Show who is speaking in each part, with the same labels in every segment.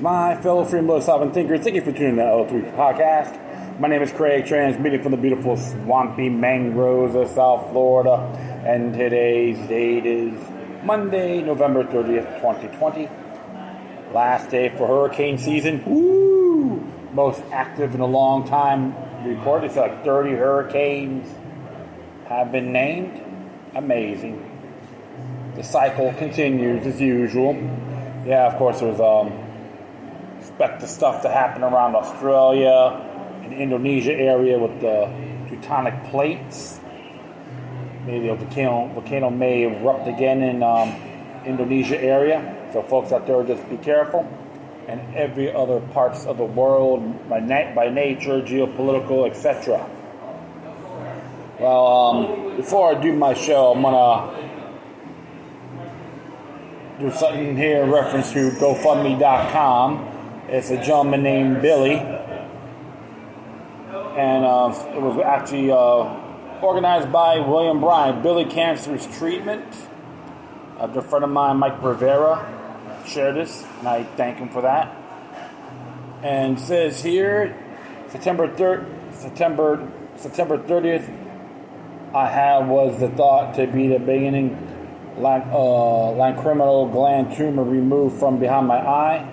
Speaker 1: my fellow freedom sovereign thinkers. Thank you for tuning in to the L3 podcast. My name is Craig, transmitting from the beautiful swampy mangroves of South Florida, and today's date is Monday, November 30th, 2020. Last day for hurricane season. Woo! Most active in a long time recorded. It's like 30 hurricanes have been named. Amazing. The cycle continues as usual. Yeah, of course, there's expect the stuff to happen around Australia and Indonesia area with the tectonic plates. Maybe a volcano may erupt again in Indonesia area. So folks out there, just be careful. And every other parts of the world, by nature, geopolitical, etc. Well, before I do my show, I'm gonna do something here in reference to GoFundMe.com. It's a gentleman named Billy, and it was actually organized by William Bryan. Billy Cancer's Treatment. A good friend of mine, Mike Rivera, shared this, and I thank him for that. And it says here, September 30th, was the thought to be the beginning lacrimal gland tumor removed from behind my eye.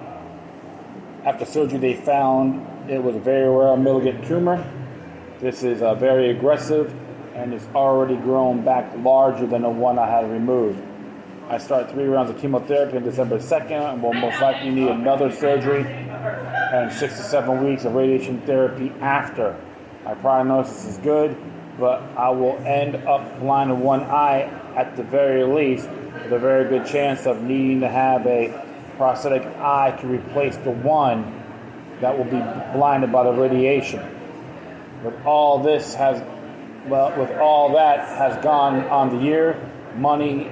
Speaker 1: After surgery, they found it was a very rare malignant tumor. This is very aggressive, and it's already grown back larger than the one I had removed. I start 3 rounds of chemotherapy on December 2nd, and will most likely need another surgery and 6 to 7 weeks of radiation therapy after. My prognosis is good, but I will end up blind in one eye at the very least, with a very good chance of needing to have a prosthetic eye to replace the one that will be blinded by the radiation. With all that has gone on the year, money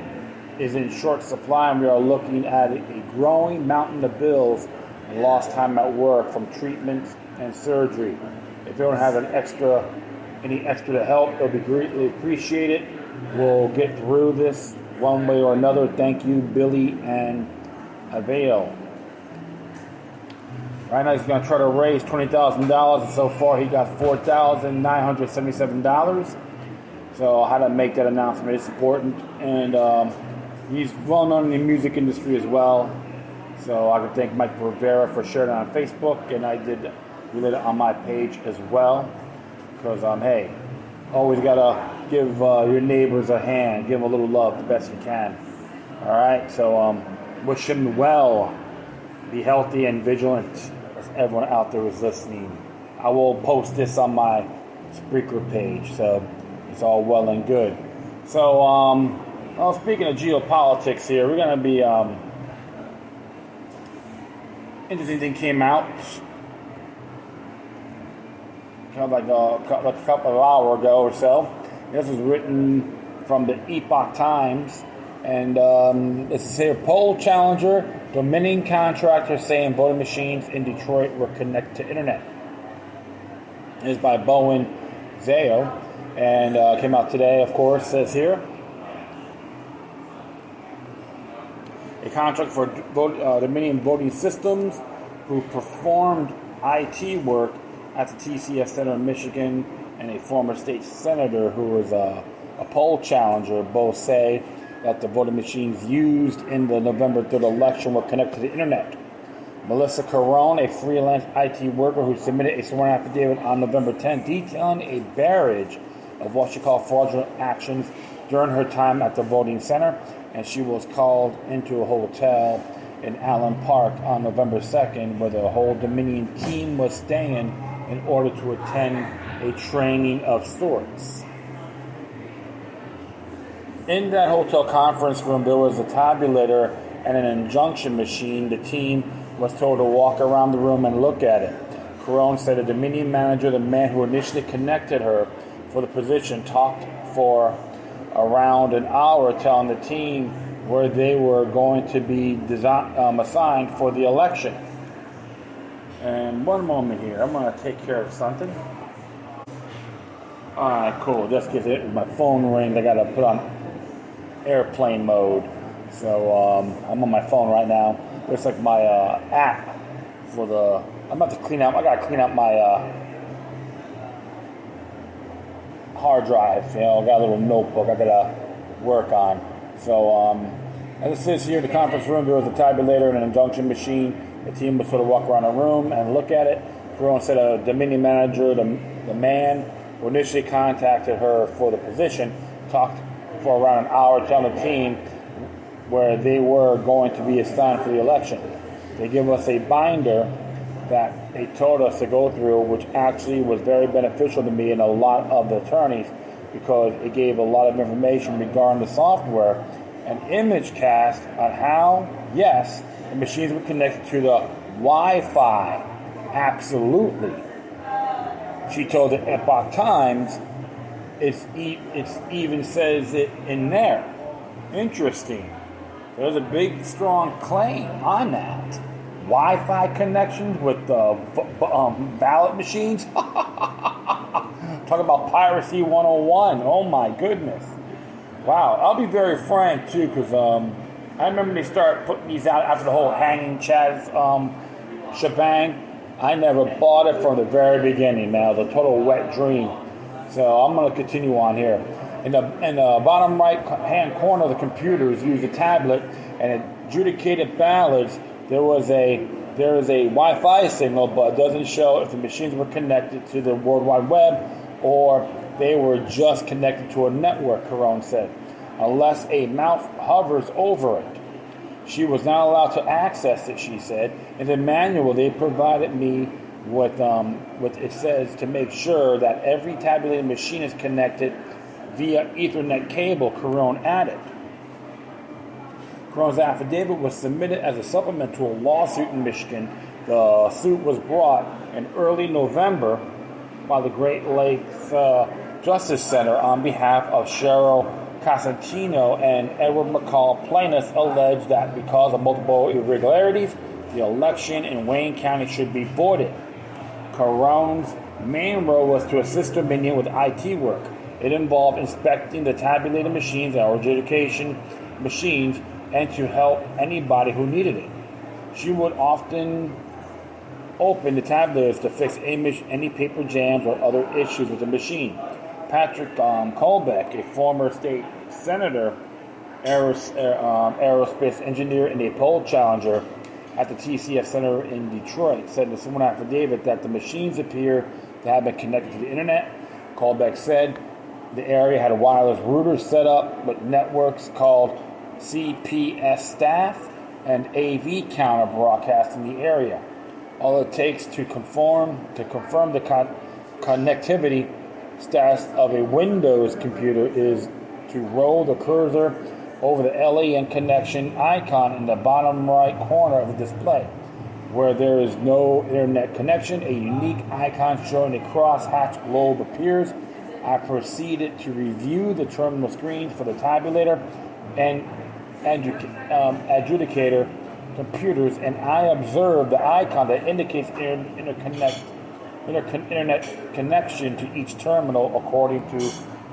Speaker 1: is in short supply, and we are looking at a growing mountain of bills and lost time at work from treatments and surgery. If you don't have any extra to help, it'll be greatly appreciated. We'll get through this one way or another. Thank you, Billy and Avail. Right now he's going to try to raise $20,000, and so far he got $4,977. So how to make that announcement is important, and he's well known in the music industry as well. So I can thank Mike Rivera for sharing it on Facebook, and I did relate it on my page as well. Because hey, always gotta give your neighbors a hand, give them a little love the best you can. All right, so wish him well. Be healthy and vigilant, as everyone out there is listening. I will post this on my Spreaker page, so it's all well and good. So, speaking of geopolitics here, we're gonna be interesting thing came out. Like a couple of hours ago or so. This was written from the Epoch Times, and it says here, poll challenger, Dominion contractor saying voting machines in Detroit were connected to internet. It is by Bowen Zayo, and came out today, of course. Says here, a contract for Dominion voting systems who performed IT work at the TCS Center in Michigan, and a former state senator who was a poll challenger, both say that the voting machines used in the November 3rd election were connected to the internet. Melissa Carone, a freelance IT worker who submitted a sworn affidavit on November 10th detailing a barrage of what she called fraudulent actions during her time at the voting center, and she was called into a hotel in Allen Park on November 2nd where the whole Dominion team was staying in order to attend a training of sorts. In that hotel conference room, there was a tabulator and an injunction machine. The team was told to walk around the room and look at it. Carone said the Dominion manager, the man who initially connected her for the position, talked for around an hour telling the team where they were going to be assigned for the election. And one moment here, I'm going to take care of something. Alright, cool. Just because my phone rings, I got to put on airplane mode. So I'm on my phone right now. Looks like my app I'm about to clean out. I gotta clean out my hard drive. I got a little notebook I gotta work on. So as it says here in the conference room, there was a tabulator and an injunction machine. The team would sort of walk around the room and look at it. Jerome said a Dominion manager, the man who initially contacted her for the position, talked for around an hour telling the team where they were going to be assigned for the election. They give us a binder that they told us to go through, which actually was very beneficial to me and a lot of the attorneys, because it gave a lot of information regarding the software and image cast on how, yes, the machines were connected to the Wi-Fi. Absolutely. She told the Epoch Times it even says it in there. Interesting. There's a big, strong claim on that. Wi-Fi connections with the ballot machines. Talk about piracy 101. Oh my goodness. Wow. I'll be very frank too, because I remember they started putting these out after the whole hanging Chaz shebang. I never bought it from the very beginning, man. It was a total wet dream. So I'm going to continue on here. In the bottom right hand corner of the computers, use a tablet and adjudicated ballots. There is a Wi-Fi signal, but it doesn't show if the machines were connected to the World Wide Web or they were just connected to a network, Carone said, unless a mouse hovers over it. She was not allowed to access it, she said. In the manual they provided me with it says to make sure that every tabulated machine is connected via Ethernet cable, Carone added. Carone's affidavit was submitted as a supplement to a lawsuit in Michigan. The suit was brought in early November by the Great Lakes Justice Center on behalf of Cheryl Cosentino and Edward McCall. Plaintiffs alleged that because of multiple irregularities, the election in Wayne County should be voided. Carone's main role was to assist Dominion with IT work. It involved inspecting the tabulated machines or adjudication machines and to help anybody who needed it. She would often open the tabulators to fix any paper jams or other issues with the machine. Patrick Colbeck, a former state senator, aerospace engineer, and a poll challenger at the TCF Center in Detroit, said in a sworn affidavit that the machines appear to have been connected to the internet. Colbeck said the area had a wireless router set up with networks called CPS staff and AV counter broadcast in the area. All it takes to confirm the connectivity status of a Windows computer is to roll the cursor over the LAN connection icon in the bottom right corner of the display. Where there is no internet connection, a unique icon showing a crosshatch globe appears. I proceeded to review the terminal screens for the tabulator and adjudicator computers, and I observed the icon that indicates internet connection to each terminal, according to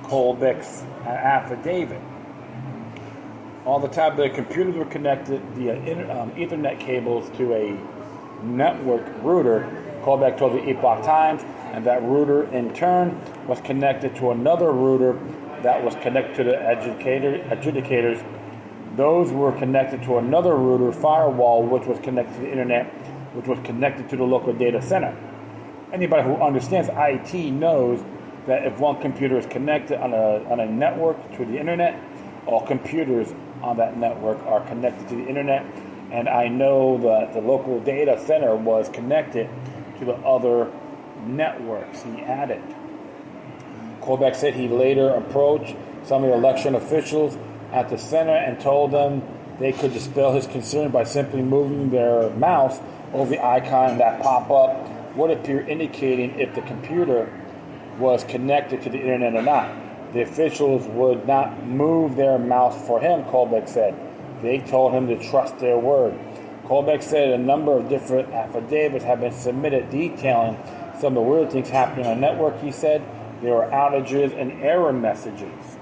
Speaker 1: Colbeck's affidavit. All the tablet computers were connected via Ethernet cables to a network router, Colbeck told the Epoch Times, and that router in turn was connected to another router that was connected to the adjudicators. Those were connected to another router firewall, which was connected to the internet, which was connected to the local data center. Anybody who understands IT knows that if one computer is connected on a network to the internet, all computers on that network are connected to the internet. And I know that the local data center was connected to the other networks, he added. Colbeck said he later approached some of the election officials at the center and told them they could dispel his concern by simply moving their mouse over the icon that pop up would appear indicating if the computer was connected to the internet or not. The officials would not move their mouse for him, Colbeck said. They told him to trust their word. Colbeck said a number of different affidavits have been submitted detailing some of the weird things happening on the network, he said. There were outages and error messages.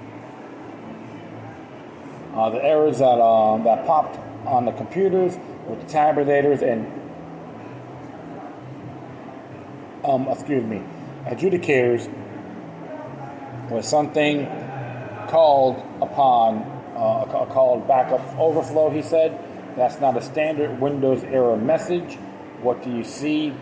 Speaker 1: The errors that popped on the computers with the tabulators and adjudicators was something called backup overflow, he said. That's not a standard Windows error message. What do you see?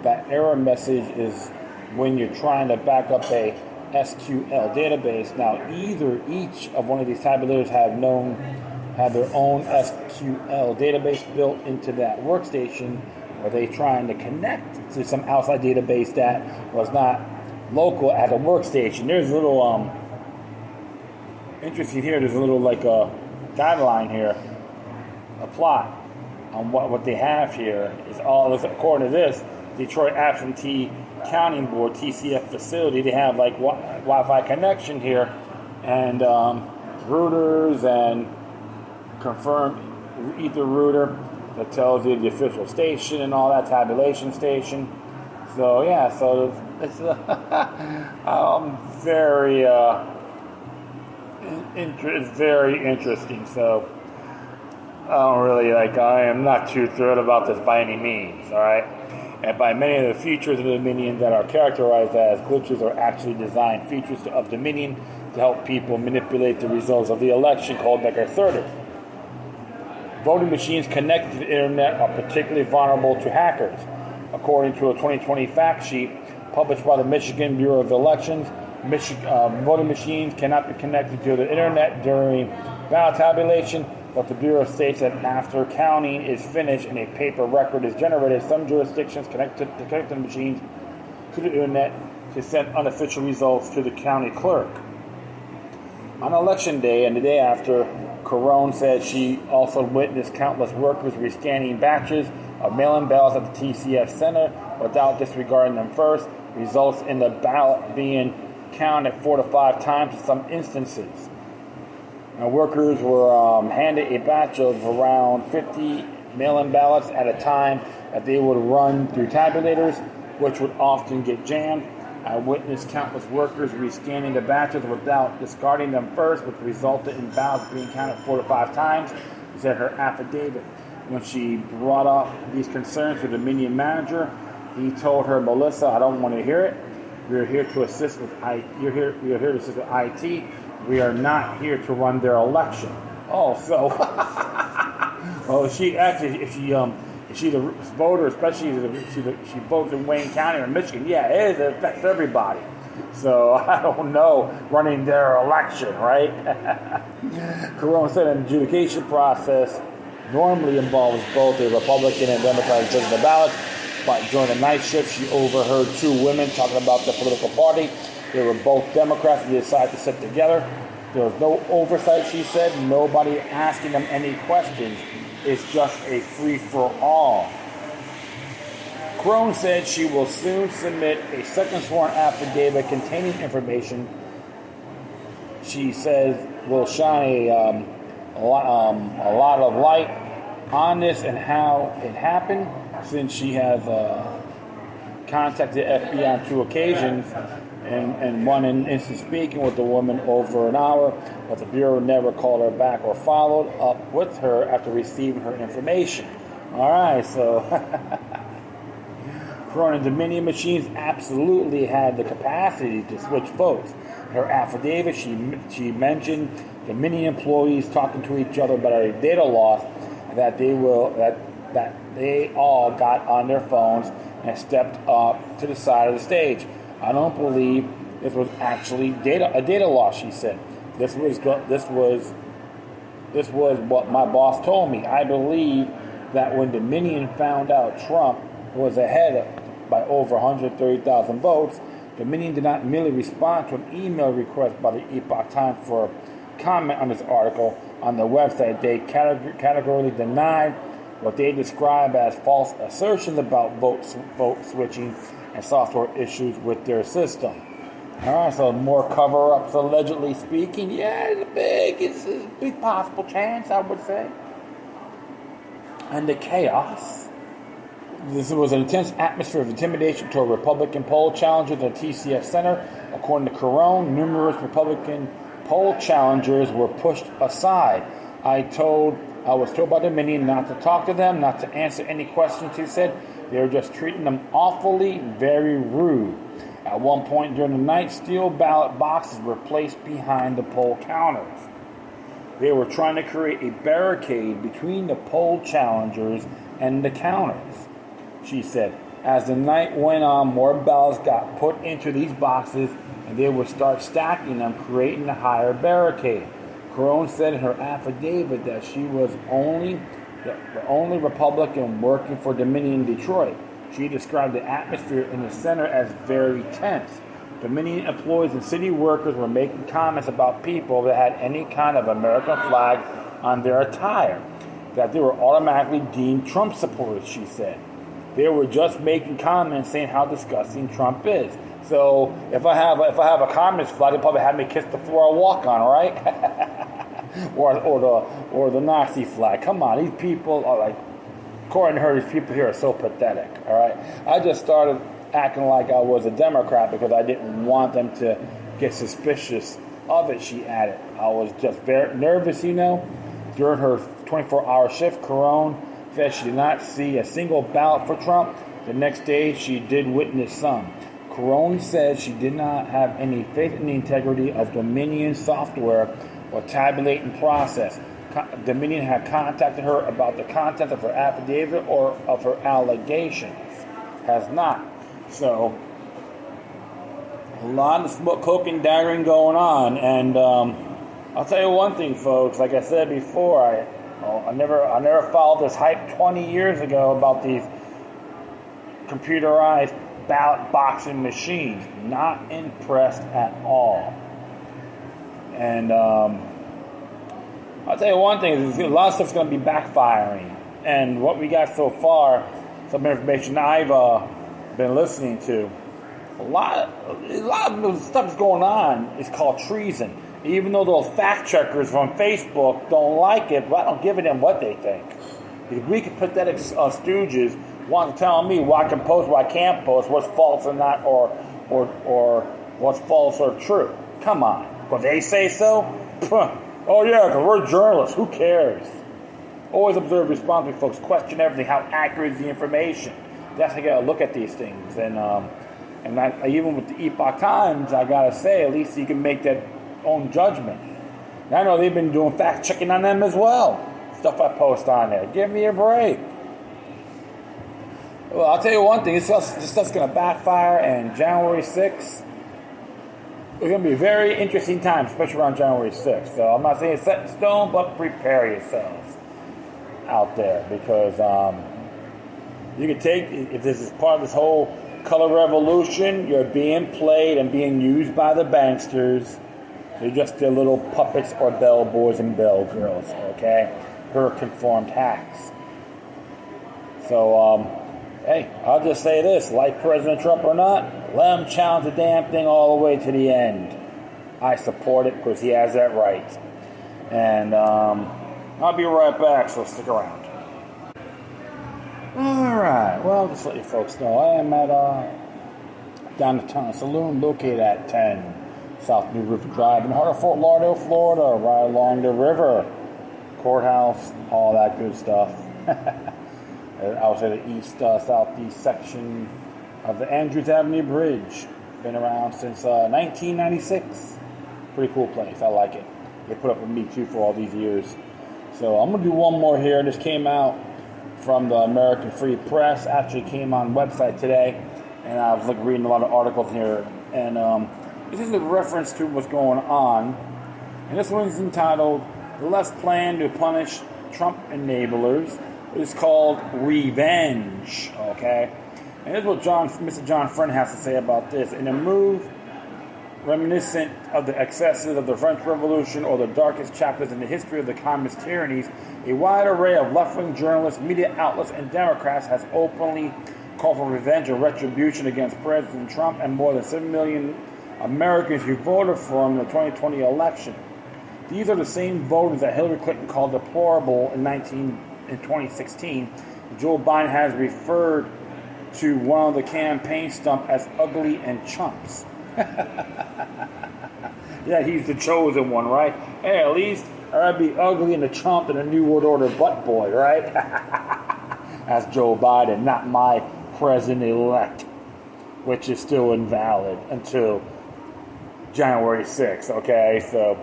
Speaker 1: That error message is when you're trying to back up a SQL database. Now, each of one of these tabulators have their own SQL database built into that workstation, or they trying to connect to some outside database that was not local at the workstation. There's a little interesting here. There's a little like a guideline here, a plot on what they have here is all. According to this, Detroit Absentee Counting Board TCF facility, they have like Wi-Fi connection here, and routers and confirmed ether router that tells you the official station and all that, tabulation station. So yeah, so it's it's very interesting. So I am not too thrilled about this by any means. All right. And by many of the features of Dominion that are characterized as glitches are actually designed features of Dominion to help people manipulate the results of the election, Becker asserted. Voting machines connected to the internet are particularly vulnerable to hackers. According to a 2020 fact sheet published by the Michigan Bureau of Elections, voting machines cannot be connected to the internet during ballot tabulation, but the Bureau states that after counting is finished and a paper record is generated, some jurisdictions connect the machines to the internet to send unofficial results to the county clerk. On election day and the day after, Carone said she also witnessed countless workers rescanning batches of mail-in ballots at the TCF Center without disregarding them first, results in the ballot being counted 4 to 5 times in some instances. Now, workers were handed a batch of around 50 mail-in ballots at a time that they would run through tabulators, which would often get jammed. I witnessed countless workers rescanning the batches without discarding them first, which resulted in ballots being counted 4 to 5 times, said her affidavit. When she brought up these concerns to the Dominion manager, he told her, "Melissa, I don't want to hear it. We are here to assist with We are here to assist with IT. We are not here to run their election." Oh, so well, she actually, if she's a voter, especially if she votes in Wayne County or Michigan, yeah, it affects everybody. So I don't know running their election, right? Carone said an adjudication process normally involves both a Republican and Democratic judging the ballots, but during the night shift, she overheard 2 women talking about their political party. They were both Democrats. They decided to sit together. There was no oversight, she said. Nobody asking them any questions. It's just a free-for-all. Carone said she will soon submit a second sworn affidavit containing information she says will shine a lot of light on this and how it happened, since she has contacted FBI on 2 occasions and one instance speaking with the woman over an hour, but the Bureau never called her back or followed up with her after receiving her information. All right, so Carone and Dominion machines absolutely had the capacity to switch votes. Her affidavit, she mentioned Dominion employees talking to each other about a data loss that they all got on their phones and stepped up to the side of the stage. I don't believe this was actually a data loss, she said. This was what my boss told me. I believe that when Dominion found out Trump was ahead by over 130,000 votes, Dominion did not immediately respond to an email request by the Epoch Times for comment on this article on the website. They categorically denied what they describe as false assertions about vote switching and software issues with their system. All right, so more cover-ups, allegedly speaking. Yeah, it's a big possible chance, I would say. And the chaos. This was an intense atmosphere of intimidation toward Republican poll challengers at the TCF Center. According to Carone, numerous Republican poll challengers were pushed aside. I was told by Dominion not to talk to them, not to answer any questions, he said. They were just treating them awfully very rude. At one point during the night, steel ballot boxes were placed behind the poll counters. They were trying to create a barricade between the poll challengers and the counters, she said. As the night went on, more ballots got put into these boxes, and they would start stacking them, creating a higher barricade. Carone said in her affidavit that she was the only Republican working for Dominion Detroit. She described the atmosphere in the center as very tense. Dominion employees and city workers were making comments about people that had any kind of American flag on their attire, that they were automatically deemed Trump supporters, she said. They were just making comments saying how disgusting Trump is. So if I have a communist flag, they probably have me kiss the floor I walk on, right? or the Nazi flag. Come on, these people are like, according to her, these people here are so pathetic. All right, I just started acting like I was a Democrat because I didn't want them to get suspicious of it. She added, I was just very nervous, During her 24-hour shift, Carone said she did not see a single ballot for Trump. The next day, she did witness some. Carone said she did not have any faith in the integrity of Dominion software or tabulating process. Dominion had contacted her about the content of her affidavit or of her allegations. Has not. So, a lot of smoke, coke, and daggering going on. And I'll tell you one thing, folks. Like I said before, I never followed this hype 20 years ago about these computerized ballot boxing machines. Not impressed at all. And I'll tell you one thing, a lot of stuff's going to be backfiring. And what we got so far, some information I've been listening to, a lot of stuff that's going on is called treason. Even though those fact checkers from Facebook don't like it, but I don't give a damn what they think. If we could pathetic stooges want to tell me what I can post, what I can't post, what's false or not, or what's false or true. Come on. But they say so? Oh yeah, because we're journalists. Who cares? Always observe responsibly, folks. Question everything. How accurate is the information? That's how you got to look at these things. And even with the Epoch Times, I got to say, at least you can make that own judgment. And I know they've been doing fact checking on them as well. Stuff I post on there. Give me a break. Well, I'll tell you one thing. This stuff's going to backfire, and January 6th, it's going to be a very interesting time, especially around January 6th. So I'm not saying it's set in stone, but prepare yourselves out there, because you can take, if this is part of this whole color revolution, you're being played and being used by the banksters. They're just their little puppets or bellboys and bellgirls, okay? Her conformed hacks. So, hey, I'll just say this, like President Trump or not, let him challenge the damn thing all the way to the end. I support it because he has that right. And I'll be right back, so stick around. Alright, well, just to let you folks know, I am at Downtown Saloon, located at 10 South New River Drive in the heart of Fort Lauderdale, Florida, right along the river. Courthouse, all that good stuff. Outside the east, southeast section of the Andrews Avenue Bridge. Been around since 1996. Pretty cool place, I like it. They put up with me too for all these years. So I'm going to do one more here. This came out from the American Free Press. Actually came on website today. And I was reading a lot of articles here. And this is a reference to what's going on. And this one's entitled, "The Left's Plan to Punish Trump Enablers." It's called Revenge, okay? And here's what Mr. John Friend has to say about this. In a move reminiscent of the excesses of the French Revolution or the darkest chapters in the history of the communist tyrannies, a wide array of left-wing journalists, media outlets, and Democrats has openly called for revenge or retribution against President Trump and more than 7 million Americans who voted for him in the 2020 election. These are the same voters that Hillary Clinton called deplorable in 2016. Joe Biden has referred to one of the campaign stump as ugly and chumps. Yeah, he's the chosen one, right? Hey, at least I'd be ugly and a chump and a New World Order butt boy, right? That's Joe Biden, not my president-elect, which is still invalid until January 6th, okay? So,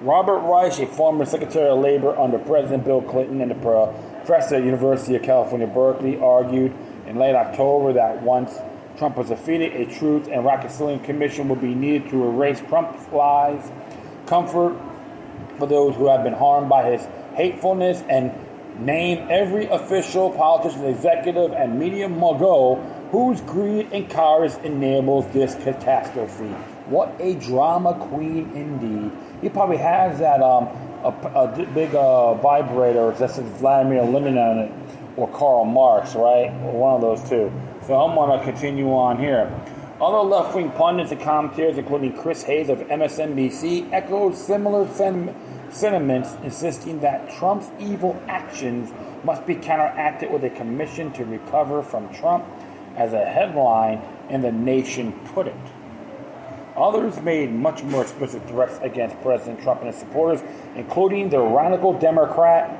Speaker 1: Robert Reich, a former Secretary of Labor under President Bill Clinton and a professor at the University of California, Berkeley, argued in late October that once Trump was defeated, a Truth and Reconciliation Commission would be needed to erase Trump's lies, comfort for those who have been harmed by his hatefulness, and name every official, politician, executive, and media mogul whose greed and cowardice enables this catastrophe. What a drama queen indeed. He probably has that a big vibrator that says Vladimir Lenin on it, or Karl Marx, right? Or one of those two. So I'm going to continue on here. Other left-wing pundits and commentators, including Chris Hayes of MSNBC, echoed similar sentiments, insisting that Trump's evil actions must be counteracted with a commission to recover from Trump, as a headline in The Nation put it. Others made much more explicit threats against President Trump and his supporters, including the radical Democrat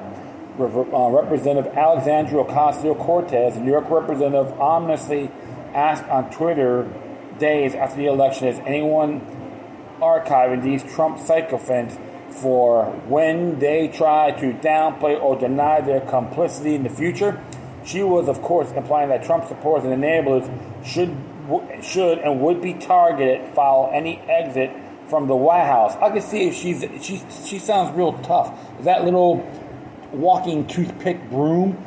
Speaker 1: Representative Alexandria Ocasio-Cortez. The New York representative ominously asked on Twitter days after the election, is anyone archiving these Trump sycophants for when they try to downplay or deny their complicity in the future? She was, of course, implying that Trump supporters and enablers should and would be targeted following any exit from the White House. I can see if she sounds real tough. Is that little walking toothpick broom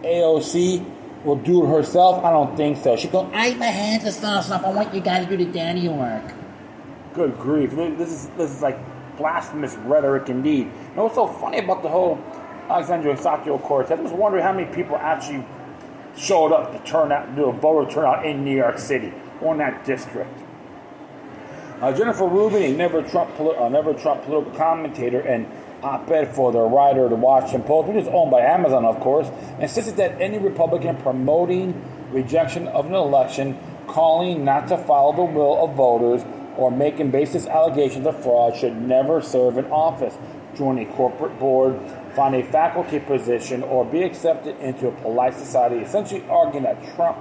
Speaker 1: AOC will do it herself? I don't think so. She goes, "I my hands are stuff. I want you guys to do the daddy work." Good grief! This is like blasphemous rhetoric indeed. You know what's so funny about the whole Alexandria Ocasio-Cortez? I was wondering how many people actually showed up to turn out, do a voter turnout in New York City or in that district. Jennifer Rubin, a never Trump political commentator and op-ed for the writer of the Washington Post, which is owned by Amazon, of course, insisted that any Republican promoting rejection of an election, calling not to follow the will of voters, or making baseless allegations of fraud should never serve in office, join a corporate board, find a faculty position, or be accepted into a polite society, essentially arguing that Trump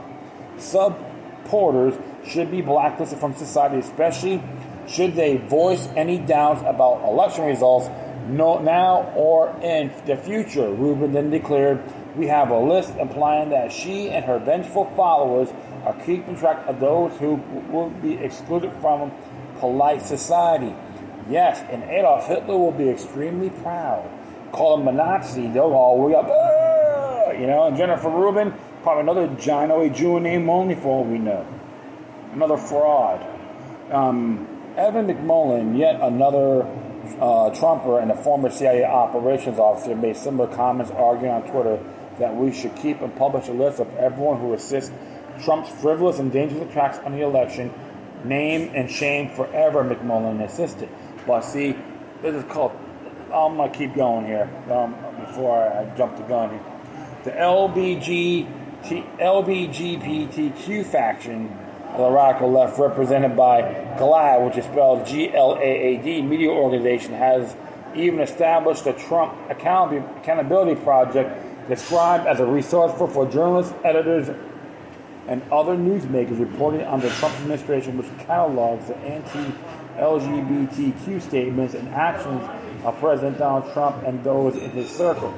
Speaker 1: supporters should be blacklisted from society, especially should they voice any doubts about election results now or in the future. Rubin then declared, "We have a list," implying that she and her vengeful followers are keeping track of those who will be excluded from polite society. Yes, and Adolf Hitler will be extremely proud. Call him a Nazi, they'll all wake up, and Jennifer Rubin, probably another a Jew name only for all we know. Another fraud. Evan McMullen, yet another Trumper and a former CIA operations officer, made similar comments, arguing on Twitter that we should keep and publish a list of everyone who assists Trump's frivolous and dangerous attacks on the election. Name and shame forever, McMullen insisted. But see, this is called, I'm going to keep going here before I jump the gun here. The LBGTQ faction of the radical left, represented by GLAAD, which is spelled GLAAD, media organization, has even established the Trump Accountability Project, described as a resource for journalists, editors, and other newsmakers reporting on the Trump administration, which catalogs the anti-LGBTQ statements and actions of President Donald Trump and those in his circle,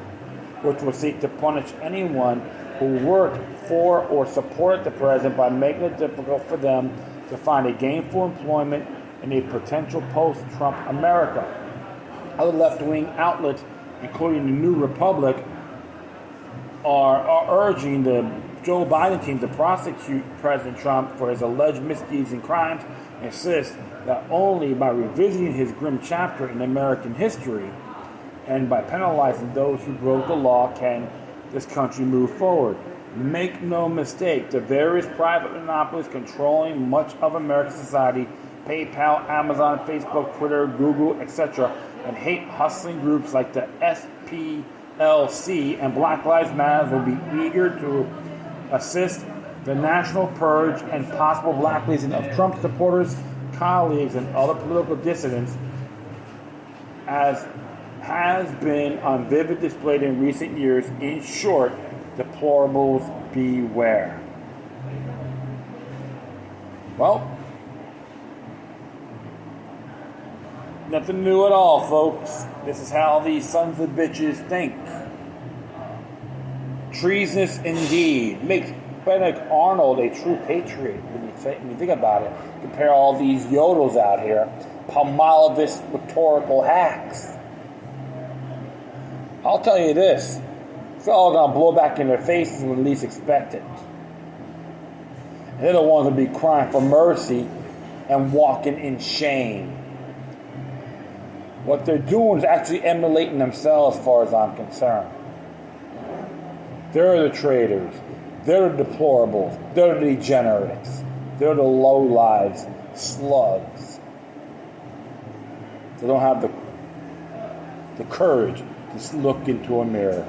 Speaker 1: which will seek to punish anyone who worked for or supported the president by making it difficult for them to find a gainful employment in a potential post-Trump America. Other left-wing outlets, including the New Republic, are urging the Joe Biden team to prosecute President Trump for his alleged misdeeds and crimes, and insist that only by revisiting his grim chapter in American history and by penalizing those who broke the law can this country move forward. Make no mistake, the various private monopolies controlling much of American society, PayPal, Amazon, Facebook, Twitter, Google, etc., and hate hustling groups like the SPLC and Black Lives Matter will be eager to assist the national purge and possible blacklisting of Trump supporters, colleagues, and other political dissidents, as has been on vivid display in recent years. In short, Deplorables beware. Well, nothing new at all, folks. This is how these sons of bitches think. Treasonous indeed. Makes Benedict Arnold a true patriot when you think about it. Compare all these yodels out here. Palmolive's rhetorical hacks. I'll tell you this. It's all going to blow back in their faces when least expect it. And they're the ones who'll be crying for mercy and walking in shame. What they're doing is actually emulating themselves as far as I'm concerned. They're the traitors. They're the deplorables. They're the degenerates. They're the lowlives, slugs. They don't have the courage to look into a mirror.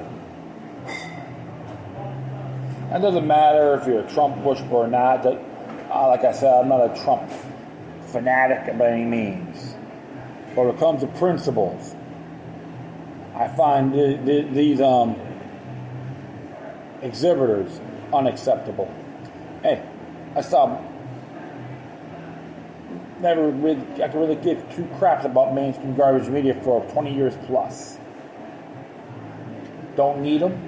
Speaker 1: It doesn't matter if you're a Trump worshiper or not. Like I said, I'm not a Trump fanatic by any means. But when it comes to principles, I find these exhibitors unacceptable. Hey, I could really give two craps about mainstream garbage media for 20 years plus. Don't need them.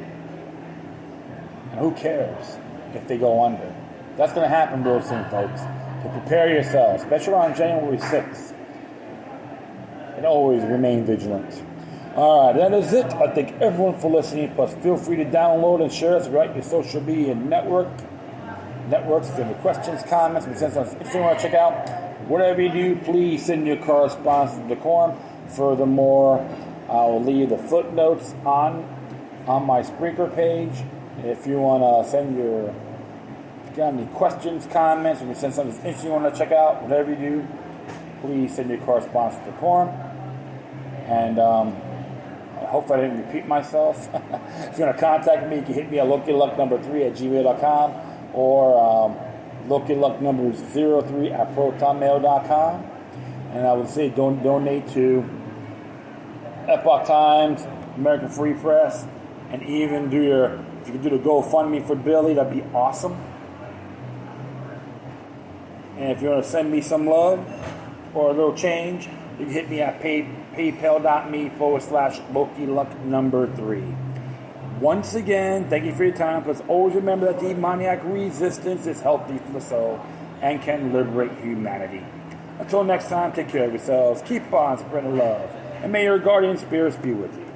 Speaker 1: And who cares if they go under? That's going to happen real soon, folks. So prepare yourselves, especially on January 6th. And always remain vigilant. Alright, that is it. I thank everyone for listening. Plus, feel free to download and share us right your social media networks. If you have any questions, comments, if you want to check out, whatever you do, please send your correspondence to Decorum. Furthermore, I will leave the footnotes on my Spreaker page. If you want to if you got any questions, comments, or you send something interesting you want to check out, whatever you do, please send your correspondence to Decorum. And I hope I didn't repeat myself. If you want to contact me, you can hit me at lookitluck3@gmail.com or lookitluck03@protonmail.com. And I would say donate to Epoch Times, American Free Press, and even if you could do the GoFundMe for Billy, that'd be awesome. And if you want to send me some love or a little change, you can hit me at paypal.me/LokiLuck3. Once again, thank you for your time. Plus, always remember that demoniac resistance is healthy for the soul and can liberate humanity. Until next time, take care of yourselves. Keep on spreading love. And may your guardian spirits be with you.